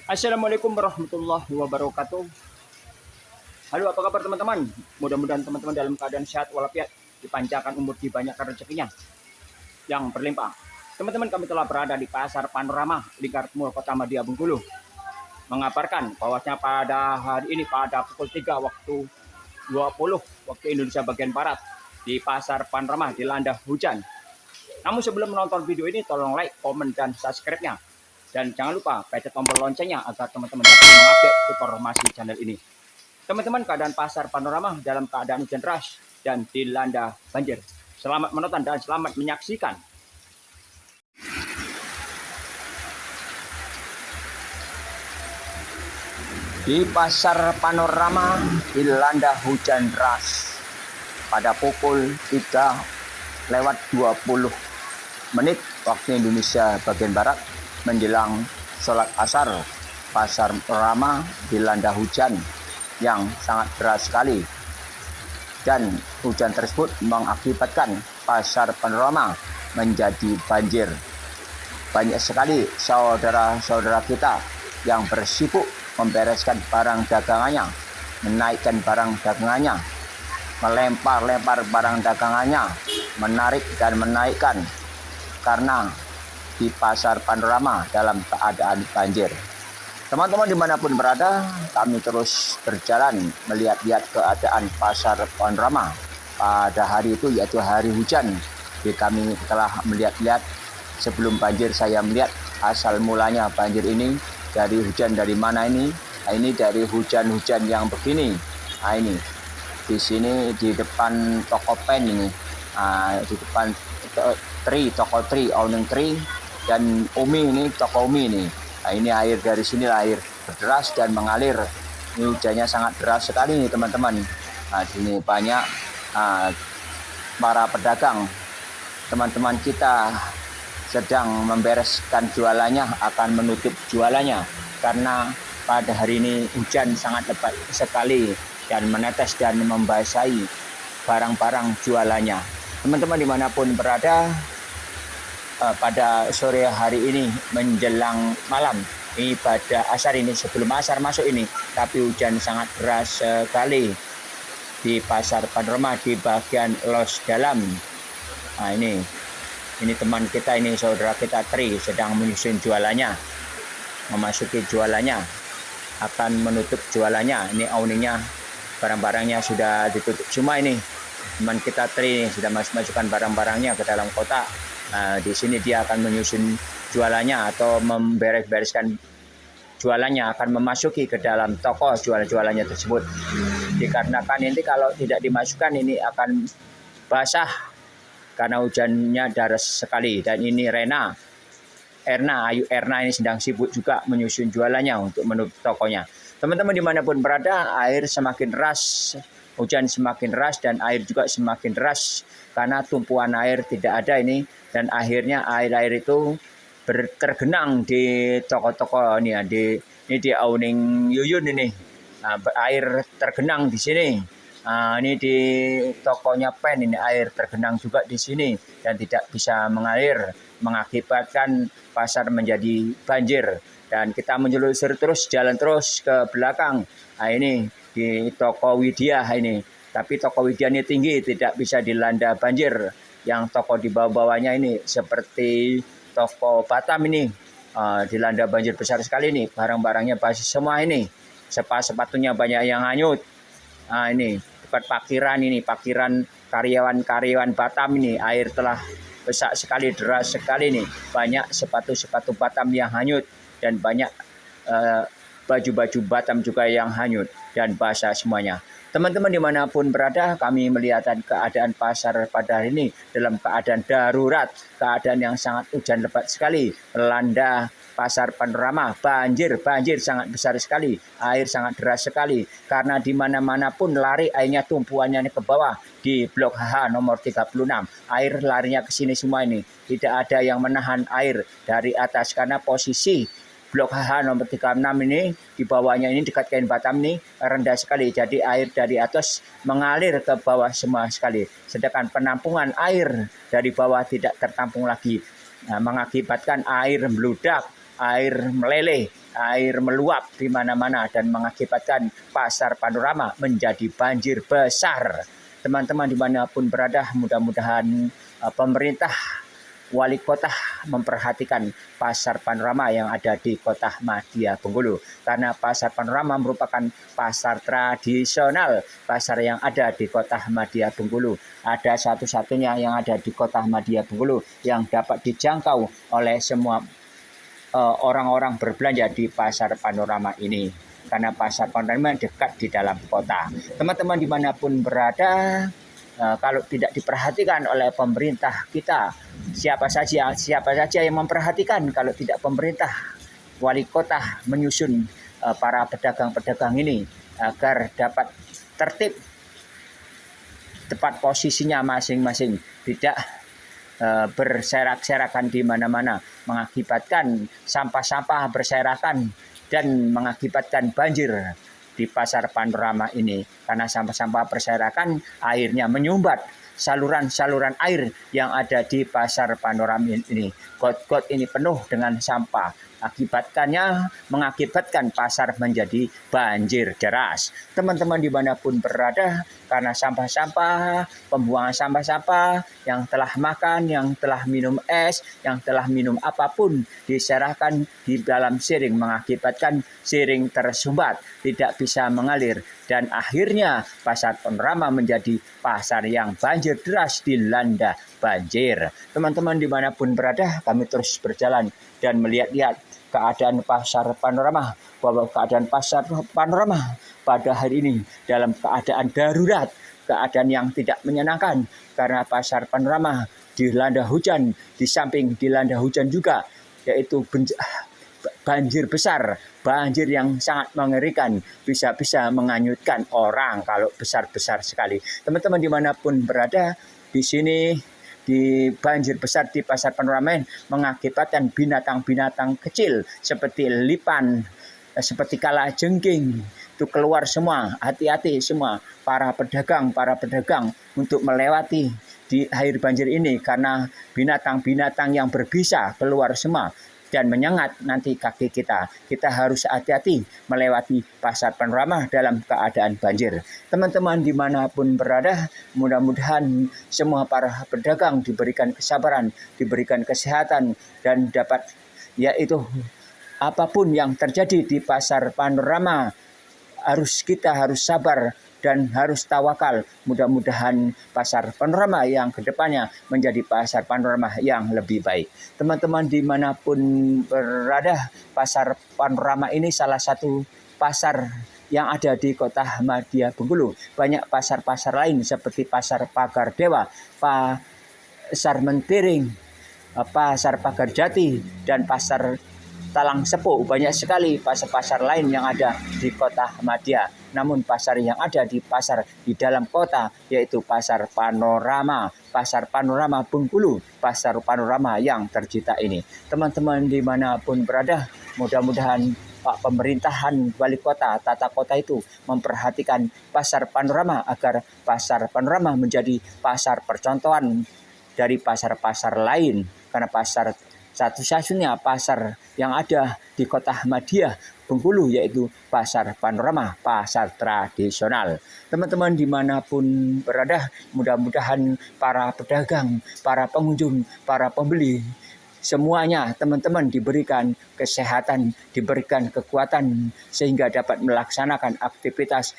Assalamualaikum warahmatullahi wabarakatuh. Halo, apa kabar teman-teman? Mudah-mudahan teman-teman dalam keadaan sehat walafiat, dipanjangkan umur, dibanyakan rezekinya yang berlimpah. Teman-teman, kami telah berada di Pasar Panorama Lingkar Mall Kota Madia Bengkulu, mengabarkan bahwasanya pada hari ini pada pukul 3 waktu 20 waktu Indonesia bagian Barat di Pasar Panorama dilanda hujan. Namun sebelum menonton video ini, tolong like, komen, dan subscribe-nya. Dan jangan lupa pencet tombol loncengnya agar teman-teman dapat mengupdate informasi channel ini. Teman-teman, keadaan pasar Panorama dalam keadaan hujan deras dan dilanda banjir. Selamat menonton dan selamat menyaksikan. Di pasar Panorama dilanda hujan deras pada pukul 3:20 waktu Indonesia bagian Barat menjelang sholat asar. Pasar Panorama dilanda hujan yang sangat deras sekali, dan hujan tersebut mengakibatkan pasar Panorama menjadi banjir. Banyak sekali saudara-saudara kita yang bersibuk membereskan barang dagangannya, menaikkan barang dagangannya, melempar-lempar barang dagangannya, menarik dan menaikkan, karena di pasar Panorama dalam keadaan banjir. Teman-teman dimanapun berada, kami terus berjalan melihat-lihat keadaan pasar Panorama pada hari itu, yaitu hari hujan. Jadi kami telah melihat-lihat sebelum banjir. Saya melihat asal mulanya banjir ini dari hujan dari mana ini. Nah, ini dari hujan-hujan yang begini. Nah, ini di sini di depan toko pen ini, di depan toko Tri, Owning Tri, dan Umi ini, toko Umi ini. Nah, ini air dari sini, air berderas dan mengalir. Ini hujannya sangat deras sekali nih teman-teman. Nah, sini banyak para pedagang, teman-teman kita sedang membereskan jualannya, akan menutup jualannya karena pada hari ini hujan sangat lebat sekali dan menetes dan membasahi barang-barang jualannya. Teman-teman dimanapun berada, pada sore hari ini menjelang malam ini pada asar ini, sebelum asar masuk ini, tapi hujan sangat deras sekali di pasar Panorama di bagian los dalam. Nah, ini teman kita ini, saudara kita Tri, sedang menyusun jualannya, memasuki jualannya, akan menutup jualannya. Ini awningnya, barang-barangnya sudah ditutup. Cuma ini teman kita Tri sudah masukkan barang-barangnya ke dalam kotak. Nah, di sini dia akan menyusun jualannya atau memberes-bereskan jualannya, akan memasuki ke dalam toko jualannya tersebut. Dikarenakan ini kalau tidak dimasukkan ini akan basah karena hujannya deras sekali. Dan ini Ayu Erna ini sedang sibuk juga menyusun jualannya untuk menutup tokonya. Teman-teman dimanapun berada, air semakin deras, hujan semakin deras, dan air juga semakin deras karena tumpuan air tidak ada ini, dan akhirnya air itu tergenang di toko-toko ini ya, di Auning Yuyun ini. Nah, air tergenang di sini. Nah, ini di tokonya Pen ini air tergenang juga di sini dan tidak bisa mengalir, mengakibatkan pasar menjadi banjir. Dan kita menyelusuri terus, jalan terus ke belakang. Nah, ini di toko Widya ini. Tapi toko Widya ini tinggi, tidak bisa dilanda banjir. Yang toko di bawah-bawahnya ini seperti toko Batam ini, dilanda banjir besar sekali nih. Barang-barangnya basi semua ini. Sepatunya banyak yang hanyut. Nah, ini dekat parkiran karyawan Batam ini, air telah besar sekali, deras sekali nih. Banyak sepatu-sepatu Batam yang hanyut dan banyak baju-baju Batam juga yang hanyut dan basah semuanya. Teman-teman dimanapun berada, kami melihat keadaan pasar pada hari ini dalam keadaan darurat, keadaan yang sangat hujan lebat sekali, melanda pasar Panorama, banjir sangat besar sekali, air sangat deras sekali, karena di mana-mana pun lari airnya, tumpuannya ke bawah. Di Blok HH nomor 36, air larinya ke sini semua ini, tidak ada yang menahan air dari atas karena posisi Blok HH nomor 36 ini, di bawahnya ini dekat Kain Batam ini rendah sekali. Jadi air dari atas mengalir ke bawah semua sekali. Sedangkan penampungan air dari bawah tidak tertampung lagi. Nah, mengakibatkan air meludak air meleleh, air meluap di mana-mana dan mengakibatkan Pasar Panorama menjadi banjir besar. Teman-teman dimanapun berada, mudah-mudahan pemerintah, wali kota memperhatikan Pasar Panorama yang ada di Kota Madya Bengkulu. Karena Pasar Panorama merupakan pasar tradisional, pasar yang ada di Kota Madya Bengkulu. Ada satu-satunya yang ada di Kota Madya Bengkulu yang dapat dijangkau oleh semua orang-orang berbelanja di Pasar Panorama ini. Karena Pasar Panorama dekat di dalam kota. Teman-teman dimanapun berada, kalau tidak diperhatikan oleh pemerintah kita, siapa saja yang memperhatikan kalau tidak pemerintah, wali kota menyusun para pedagang-pedagang ini agar dapat tertib tepat posisinya masing-masing, tidak berserak-serakan di mana-mana, mengakibatkan sampah-sampah berserakan dan mengakibatkan banjir di Pasar Panorama ini. Karena sampah-sampah berserakan, airnya menyumbat saluran-saluran air yang ada di Pasar Panorama ini. Got-got ini penuh dengan sampah. Akibatkannya mengakibatkan pasar menjadi banjir deras. Teman-teman dimanapun berada, karena sampah-sampah, pembuangan sampah-sampah yang telah makan, yang telah minum es, yang telah minum apapun diserahkan di dalam siring, mengakibatkan siring tersumbat, tidak bisa mengalir. Dan akhirnya Pasar Panorama menjadi pasar yang banjir deras, dilanda banjir. Teman-teman dimanapun berada, kami terus berjalan dan melihat-lihat keadaan Pasar Panorama, bahwa keadaan Pasar Panorama pada hari ini dalam keadaan darurat, keadaan yang tidak menyenangkan, karena Pasar Panorama dilanda hujan, di samping dilanda hujan juga, yaitu banjir besar, banjir yang sangat mengerikan, bisa-bisa menganyutkan orang kalau besar-besar sekali. Teman-teman dimanapun berada, di sini di banjir besar di Pasar Panorama mengakibatkan binatang-binatang kecil seperti lipan, seperti kalajengking itu keluar semua. Hati-hati semua para pedagang untuk melewati di air banjir ini, karena binatang-binatang yang berbisa keluar semua dan menyengat nanti kaki kita. Kita harus hati-hati melewati Pasar Panorama dalam keadaan banjir. Teman-teman dimanapun berada, mudah-mudahan semua para pedagang diberikan kesabaran, diberikan kesehatan, dan dapat, yaitu apapun yang terjadi di Pasar Panorama, kita harus sabar dan harus tawakal. Mudah-mudahan Pasar Panorama yang kedepannya menjadi Pasar Panorama yang lebih baik. Teman-teman dimanapun berada, Pasar Panorama ini salah satu pasar yang ada di Kota Madya Bengkulu. Banyak pasar-pasar lain seperti Pasar Pagar Dewa, Pasar Mentiring, Pasar Pagar Jati, dan Pasar Talang Sepuh. Banyak sekali pasar-pasar lain yang ada di Kota Madya. Namun pasar yang ada di dalam kota, yaitu Pasar Panorama Bengkulu, Pasar Panorama yang tercipta ini. Teman-teman dimanapun berada, mudah-mudahan Pak Pemerintahan, Wali Kota, Tata Kota itu memperhatikan Pasar Panorama agar Pasar Panorama menjadi pasar percontohan dari pasar-pasar lain, karena pasar satu-satunya pasar yang ada di Kota Madya Bengkulu yaitu Pasar Panorama, pasar tradisional. Teman-teman dimanapun berada, mudah-mudahan para pedagang, para pengunjung, para pembeli, semuanya teman-teman diberikan kesehatan, diberikan kekuatan sehingga dapat melaksanakan aktivitas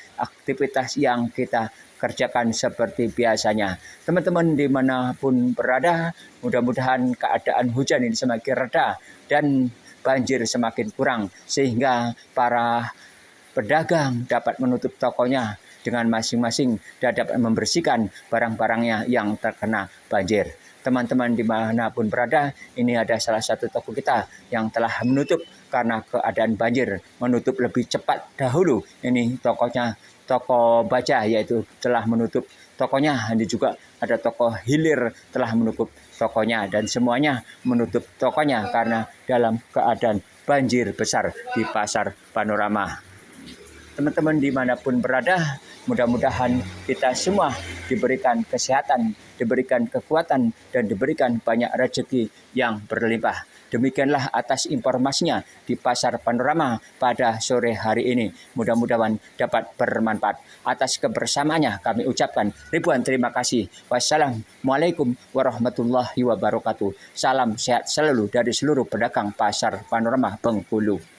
yang kita kerjakan seperti biasanya. Teman-teman dimanapun berada, mudah-mudahan keadaan hujan ini semakin reda dan banjir semakin kurang, sehingga para pedagang dapat menutup tokonya dengan masing-masing dan dapat membersihkan barang-barangnya yang terkena banjir. Teman-teman dimanapun berada, ini ada salah satu toko kita yang telah menutup karena keadaan banjir, menutup lebih cepat dahulu. Ini tokonya, toko baja, yaitu telah menutup tokonya. Ini juga ada toko hilir telah menutup tokonya, dan semuanya menutup tokonya karena dalam keadaan banjir besar di Pasar Panorama. Teman-teman dimanapun berada, Mudah-mudahan kita semua diberikan kesehatan, diberikan kekuatan, dan diberikan banyak rezeki yang berlimpah. Demikianlah atas informasinya di Pasar Panorama pada sore hari ini. Mudah-mudahan dapat bermanfaat. Atas kebersamaannya kami ucapkan ribuan terima kasih. Wassalamualaikum warahmatullahi wabarakatuh. Salam sehat selalu dari seluruh pedagang Pasar Panorama Bengkulu.